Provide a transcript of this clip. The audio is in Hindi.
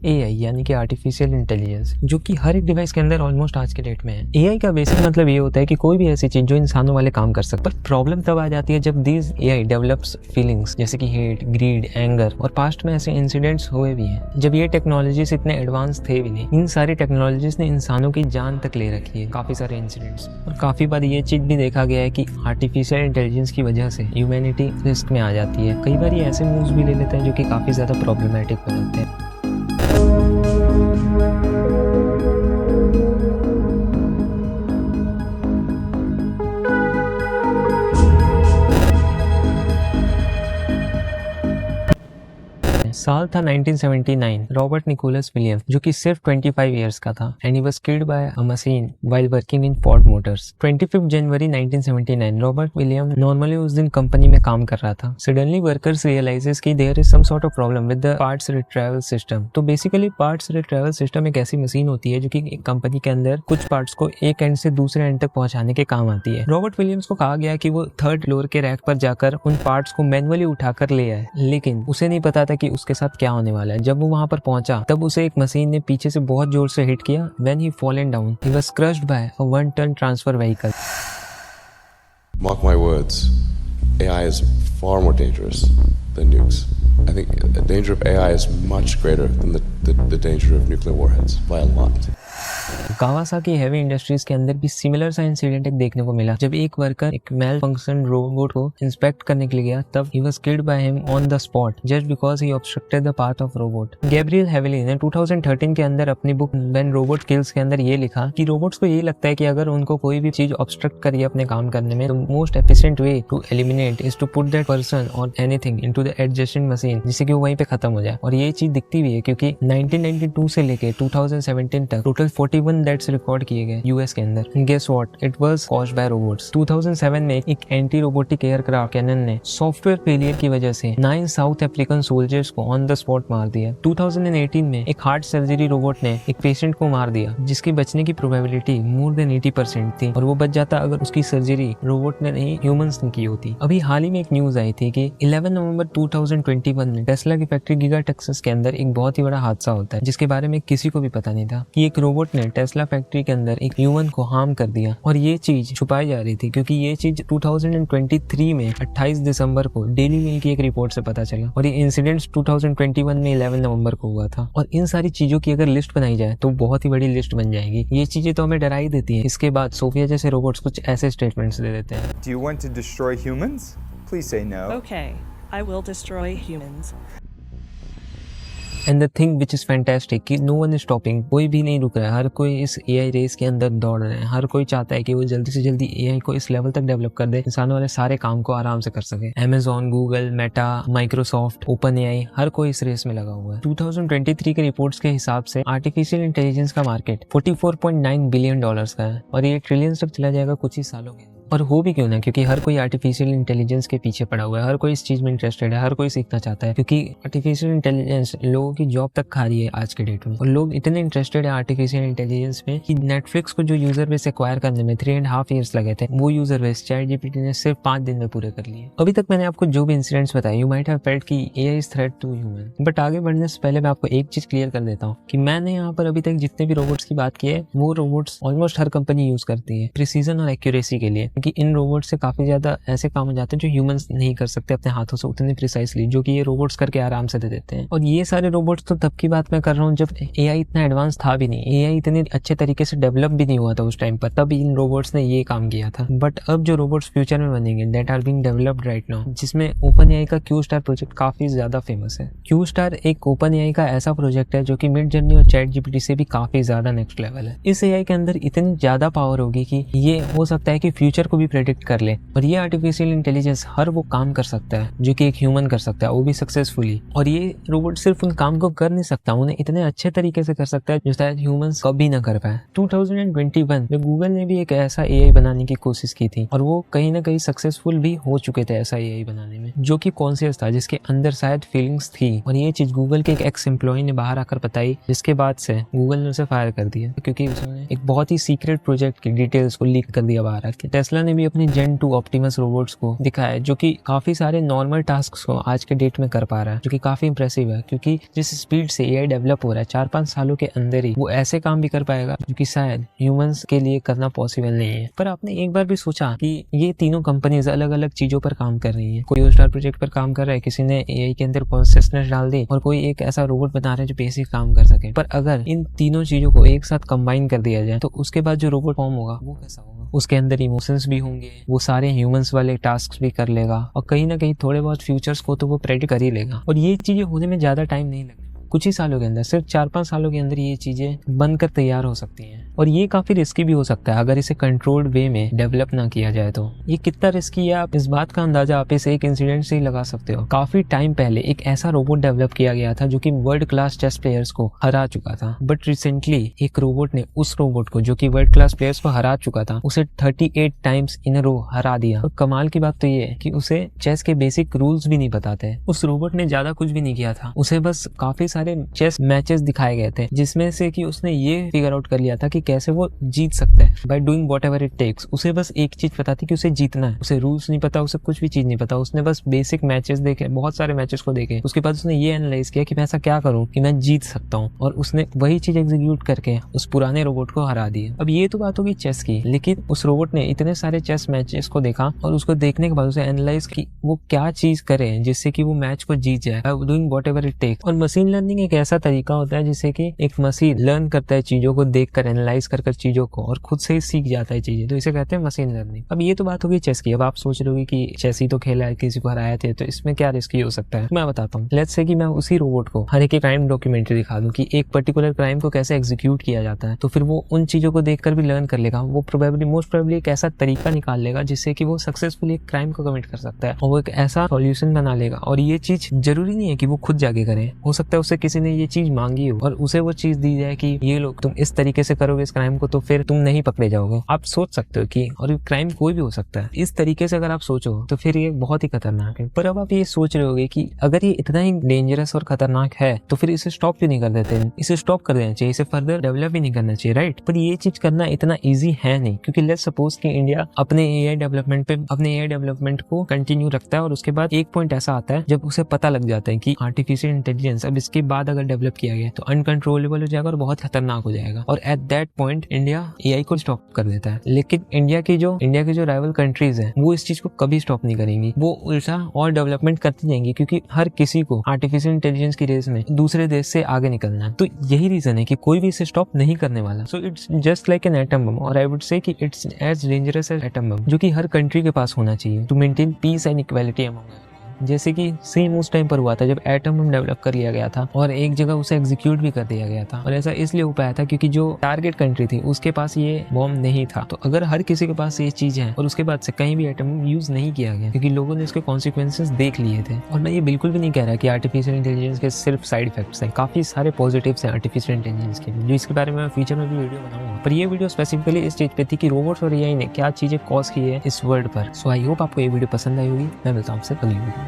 एआई यानी कि आर्टिफिशियल इंटेलिजेंस, जो कि हर एक डिवाइस के अंदर ऑलमोस्ट आज के डेट में है। एआई का बेसिक मतलब ये होता है कि कोई भी ऐसी चीज जो इंसानों वाले काम कर सकता है। पर प्रॉब्लम तब आ जाती है जब दीज एआई डेवलप्स फीलिंग्स जैसे कि हेट, ग्रीड, एंगर, और पास्ट में ऐसे इंसिडेंट्स हुए भी हैं जब ये टेक्नोलॉजीज इतने एडवांस थे भी नहीं। इन सारी टेक्नोलॉजीज ने इंसानों की जान तक ले रखी है, काफी सारे इंसिडेंट्स। और काफी बार ये चीज भी देखा गया है कि आर्टिफिशियल इंटेलिजेंस की वजह से ह्यूमैनिटी रिस्क में आ जाती है। कई बार ये ऐसे मूव्स भी ले लेते हैं जो कि काफी ज्यादा प्रॉब्लमेटिक हो जाते हैं। साल था 1979। रॉबर्ट निकोलस विलियम, जो कि सिर्फ 25 इयर्स का था, and he was killed by a machine while working in Ford Motors. 25 जनवरी 1979 रॉबर्ट विलियम नॉर्मली उस दिन कंपनी में काम कर रहा था। सडनली वर्कर्स रियलाइजेस कि there is some sort of problem with the parts retrieval system. तो बेसिकली पार्ट्स रिट्रीवल सिस्टम एक ऐसी मशीन होती है जो कि एक कंपनी के अंदर कुछ पार्ट्स को एक एंड से दूसरे एंड तक पहुंचाने के काम आती है। रॉबर्ट विलियम्स को कहा गया कि वो 3rd फ्लोर के रैक पर जाकर उन पार्ट्स को मैनुअली उठाकर ले आए, लेकिन उसे नहीं पता था कि उसके साथ क्या होने वाला है। जब वो वहां पर पहुंचा तब उसे एक मशीन ने पीछे से बहुत जोर से हिट किया। When he fallen down, he was crushed by a 1-ton transfer vehicle. Mark my words, AI is far more dangerous than nukes. I think the danger of AI is much greater than the danger of nuclear warheads by a lot. Kawasaki heavy industries के अंदर भी सिमिलर सा इंसिडेंट एक देखने को मिला। जब एक वर्कर एक मेल फंक्शन रोबोट को इंस्पेक्ट करने के लिए गया, तब ही was killed by him on the spot just because he obstructed the path of robot. Gabriel heavily ने 2013 के अंदर अपनी बुक व्हेन रोबोट किल्स के अंदर ये लिखा कि रोबोट्स को ये लगता है कि अगर उनको कोई भी चीज ऑब्स्ट्रक्ट करिए अपने काम करने में, तो most efficient way to eliminate is to put that person और anything into the adjusting machine, जिससे कि वो वहीं पे खत्म हो जाए। और ये चीज दिखती भी है क्योंकि 1992 से लेके 2017 तक टोटल 41 डेथ्स रिकॉर्ड किए गए यूएस के अंदर। Guess what, it was caused by robots. 2007 में एक एंटी रोबोटिक एयरक्राफ्ट कैनन ने सॉफ्टवेयर फेलियर की वजह से 9 साउथ अफ्रीकन सोल्जर्स को ऑन द स्पॉट मार दिया। 2018 में एक हार्ट सर्जरी रोबोट ने एक पेशेंट को मार दिया जिसकी बचने की प्रोबेबिलिटी मोर देन 80% थी, और वो बच जाता अगर उसकी सर्जरी रोबोट ने नहीं ह्यूमंस ने की होती। अभी हाल ही में एक न्यूज आई थी कि 11 नवंबर 2021 में टेस्ला की फैक्ट्री गीगा टेक्सास के अंदर एक बहुत ही बड़ा हादसा होता है, जिसके बारे में किसी को भी पता नहीं था कि एक रोबोट ने टेस्ला फैक्ट्री के अंदर एक ह्यूमन को हार्म कर दिया। और ये चीज छुपाई जा रही थी क्योंकि ये चीज 2023 में 28 दिसंबर को डेली मेल की एक रिपोर्ट से पता चला, और ये इंसिडेंट्स 2021 में 11 नवंबर को हुआ था। और इन सारी चीजों की अगर लिस्ट बनाई जाए तो बहुत ही बड़ी लिस्ट बन जाएगी। ये चीजें तो हमें डरा ही देती हैं। इसके बाद सोफिया जैसे रोबोट्स कुछ ऐसे स्टेटमेंट्स दे देते हैं। Do you want to destroy humans? Please say no. Okay, I will destroy humans. And the thing which is fantastic कि नो वन इज स्टॉपिंग, कोई भी नहीं रुक रहा है। हर कोई इस एआई रेस के अंदर दौड़ रहे हैं। हर कोई चाहता है कि वो जल्दी से जल्दी एआई को इस लेवल तक डेवलप कर दे इंसानों वाले सारे काम को आराम से कर सके। Amazon, Google, Meta, Microsoft, Open AI, हर कोई इस रेस में लगा हुआ है। 2023 के रिपोर्ट्स के हिसाब से आर्टिफिशियल इंटेलिजेंस का मार्केट $44.9 बिलियन का है, और ये ट्रिलियंस तक चला जाएगा कुछ ही सालों में। और हो भी क्यों ना, क्योंकि हर कोई आर्टिफिशियल इंटेलिजेंस के पीछे पड़ा हुआ है। हर कोई इस चीज में इंटरेस्टेड है, हर कोई सीखना चाहता है, क्योंकि आर्टिफिशियल इंटेलिजेंस लोगों की जॉब तक खा रही है आज के डेट में। और लोग इतने इंटरेस्टेड है आर्टिफिशियल इंटेलिजेंस में कि नेटफ्लिक्स को जो यूजर बेस एक्वायर करने में 3.5 ईयर्स लगे थे, वो यूजर बेस ChatGPT ने सिर्फ 5 दिन में पूरे कर लिए। अभी तक मैंने आपको जो भी इंसिडेंट्स बताए, यू माइट हैव फेल्ट कि AI is threat to human, but आगे बढ़ने से पहले मैं आपको एक चीज क्लियर कर देता हूँ कि मैंने यहाँ पर अभी तक जितने भी रोबोट्स की बात की है, वो रोबोट्स ऑलमोस्ट हर कंपनी यूज करती है प्रिसीजन और एक्यूरेसी के लिए, क्योंकि इन रोबोट्स से काफी ज्यादा ऐसे काम हो जाते हैं जो ह्यूमंस नहीं कर सकते अपने हाथों से उतने प्रिसाइसली, जो कि ये रोबोट्स करके आराम से दे देते हैं। और ये सारे रोबोट्स तो तब की बात मैं कर रहा हूँ जब एआई इतना एडवांस था भी नहीं, एआई इतने अच्छे तरीके से डेवलप भी नहीं हुआ था उस टाइम पर, तब इन रोबोट्स ने ये काम किया था। बट अब जो रोबोट्स फ्यूचर में बनेंगे, that are being developed right now, जिसमें ओपन एआई का क्यू-स्टार प्रोजेक्ट काफी ज्यादा फेमस है। क्यू-स्टार एक ओपन एआई का ऐसा प्रोजेक्ट है जो कि मिड जर्नी और ChatGPT से भी काफी ज्यादा नेक्स्ट लेवल है। इस एआई के अंदर इतनी ज्यादा पावर होगी कि ये हो सकता है कि फ्यूचर को भी प्रेडिक्ट कर ले, और ये आर्टिफिशियल इंटेलिजेंस हर वो काम कर सकता है जो कि एक ह्यूमन कर सकता है, वो भी सक्सेसफुली। और ये रोबोट सिर्फ उन काम को कर नहीं सकता, उन्हें इतने अच्छे तरीके से कर सकता है जो शायद ह्यूमंस कभी ना कर पाए। 2021 में गूगल ने भी एक ऐसा एआई बनाने की कोशिश की थी, और वो कहीं ना कहीं सक्सेसफुल भी हो चुके थे ऐसा एआई बनाने में, जो कि कॉन्शियस था, जिसके अंदर शायद फीलिंग्स थी। और ये चीज गूगल के एक एक्स एम्प्लॉय ने बाहर आकर बताई, जिसके बाद से गूगल ने उसे फायर कर दिया, क्योंकि उसने एक बहुत ही सीक्रेट प्रोजेक्ट की डिटेल्स को लीक कर दिया बाहर आके। टेस्ला टेस्ला ने भी अपनी जेन 2 ऑप्टिमस रोबोट्स को दिखाया है, जो कि काफी सारे नॉर्मल टास्क को आज के डेट में कर पा रहा है, जो कि काफी इंप्रेसिव है। क्योंकि जिस स्पीड से एआई डेवलप हो रहा है 4-5 सालों के अंदर ही वो ऐसे काम भी कर पाएगा जो कि शायद ह्यूमंस के लिए करना पॉसिबल नहीं है। पर आपने एक बार भी सोचा कि ये तीनों कंपनीज अलग अलग चीजों पर काम कर रही है। कोई स्टार प्रोजेक्ट पर काम कर रहा है, किसी ने एआई के अंदर कॉन्सियसनेस डाल दी, और कोई एक ऐसा रोबोट बना रहा है जो बेसिक काम कर सके। पर अगर इन तीनों चीजों को एक साथ कंबाइन कर दिया जाए तो उसके बाद जो रोबोट फॉर्म होगा वो कैसा होगा? उसके अंदर इमोशंस भी होंगे, वो सारे ह्यूमंस वाले टास्क भी कर लेगा, और कहीं ना कहीं थोड़े बहुत फ्यूचर्स को तो वो प्रेडिक्ट कर ही लेगा। और ये चीजें होने में ज्यादा टाइम नहीं लगेगा, कुछ ही सालों के अंदर, सिर्फ 4-5 सालों के अंदर ये चीजें बनकर तैयार हो सकती हैं। और ये काफी रिस्की भी हो सकता है अगर इसे कंट्रोल्ड वे में डेवलप ना किया जाए तो। ये कितना रिस्की है आप इस बात का अंदाजा आप इस एक इंसिडेंट से ही लगा सकते हो। काफी टाइम पहले एक ऐसा रोबोट डेवलप किया गया था जो कि वर्ल्ड क्लास चेस प्लेयर्स को हरा चुका था, बट रिसेंटली एक रोबोट ने उस रोबोट को, जो कि वर्ल्ड क्लास प्लेयर्स को हरा चुका था, उसे 38 टाइम्स इन रो हरा दिया। और कमाल की बात तो ये है कि उसे चेस के बेसिक रूल्स भी नहीं बताते। उस रोबोट ने ज्यादा कुछ भी नहीं किया था, उसे बस काफी सारे चेस मैचेस दिखाए गए थे, जिसमें से कि उसने ये फिगर आउट कर लिया था कि कैसे वो जीत सकता है by doing whatever it takes. उसे बस एक चीज पता थी कि उसे जीतना है, उसे रूल्स नहीं पता, उसे कुछ भी चीज नहीं पता। उसने बस बेसिक मैचेस देखे, बहुत सारे मैचेस को देखे, उसके बाद उसने ये एनालाइज किया कि मैं ऐसा क्या करूं कि मैं जीत सकता हूं, और उसने वही चीज एग्जीक्यूट करके उस पुराने रोबोट को हरा दिया। अब ये तो बात होगी चेस की, लेकिन उस रोबोट ने इतने सारे चेस मैचेस को देखा और उसको देखने के बाद उसे एनालाइज की वो क्या चीज करे जिससे कि वो मैच को जीत जाए, डूइंग व्हाटएवर इट टेक्स। और मशीन लर्निंग एक ऐसा तरीका होता है जिससे कि एक मशीन लर्न करता है चीजों को देखकर, एनालाइज कर चीजों को, और खुद से ही सीख जाता है चीजें, तो इसे कहते हैं मशीन लर्निंग। अब ये तो बात होगी चेस की। अब आप सोच रहे होगे कि चेस ही तो खेला है, किसी को हराए थे, तो इसमें क्या रिस्की हो सकता है? मैं बताता हूँ। लेट्स से कि मैं उसी रोबोट को हर एक क्राइम डॉक्यूमेंट्री दिखा दूं कि एक पर्टिकुलर क्राइम को कैसे एग्जीक्यूट किया जाता है, तो फिर वो उन चीजों को देखकर भी लर्न कर लेगा। वो मोस्ट प्रोबेबली एक ऐसा तरीका निकाल लेगा जिससे कि वो सक्सेसफुली एक क्राइम को कमिट कर सकता है, और वो एक ऐसा सॉल्यूशन बना लेगा। और ये चीज जरूरी नहीं है कि वो खुद जाके करे, हो सकता है उससे किसी ने ये चीज मांगी हो और उसे वो चीज दी जाए कि ये लोग तुम इस तरीके से करोगे इस क्राइम को तो फिर तुम नहीं पकड़े जाओगे। आप सोच सकते हो कि, और क्राइम कोई भी हो सकता है, इस तरीके से अगर आप सोचो तो फिर ये बहुत ही खतरनाक है। पर अब आप ये सोच रहे होगे कि अगर ये इतना ही डेंजरस और खतरनाक है तो फिर इसे स्टॉप क्यों नहीं कर देते? इसे स्टॉप कर देना चाहिए, इसे फर्दर डेवलप भी नहीं करना चाहिए, राइट? पर ये चीज करना इतना ईजी है नहीं, क्योंकि लेट्स सपोज कि इंडिया अपने एआई डेवलपमेंट को कंटिन्यू रखता है, और उसके बाद एक पॉइंट ऐसा आता है जब उसे पता लग जाता है कि आर्टिफिशियल इंटेलिजेंस अब इसके बाद अगर डेवलप किया गया तो अनकंट्रोलेबल हो जाएगा और बहुत खतरनाक हो जाएगा, और at that point India AI को स्टॉप कर देता है। लेकिन इंडिया की जो राइवल कंट्रीज हैं वो इस चीज को कभी स्टॉप नहीं करेंगी, वो उल्टा और डेवलपमेंट करती जाएंगी, क्योंकि हर किसी को आर्टिफिशियल इंटेलिजेंस की रेस में दूसरे देश से आगे निकलना है। तो यही रीजन है कि कोई भी इसे स्टॉप नहीं करने वाला। So it's just like an atom bomb, और आई वुड से कि it's as dangerous as atom bomb, जो कि हर कंट्री के पास होना चाहिए to maintain peace and equality among. जैसे कि सेम उस टाइम पर हुआ था जब एटम बम डेवलप कर लिया गया था और एक जगह उसे एग्जीक्यूट भी कर दिया गया था, और ऐसा इसलिए हो पाया था क्योंकि जो टारगेट कंट्री थी उसके पास ये बॉम्ब नहीं था। तो अगर हर किसी के पास ये चीज है और उसके बाद से कहीं भी एटम बम यूज नहीं किया गया क्योंकि लोगों ने इसके कॉन्सिक्वेंसेस देख लिए थे। और मैं ये बिल्कुल भी नहीं कह रहा कि आर्टिफिशियल इंटेलिजेंस के सिर्फ साइड इफेक्ट्स हैं, काफी सारे पॉजिटिव्स हैं आर्टिफिशियल इंटेलिजेंस के, जो इसके बारे में फ्यूचर में भी वीडियो बनाऊंगा। पर ये वीडियो स्पेसिफिकली इस स्टेज पे थी कि रोबोट्स और एआई ने क्या चीजें कॉज की है इस वर्ल्ड पर। सो आई होप आपको ये वीडियो पसंद आई होगी। मैं मिलता हूं आपसे अगली वीडियो।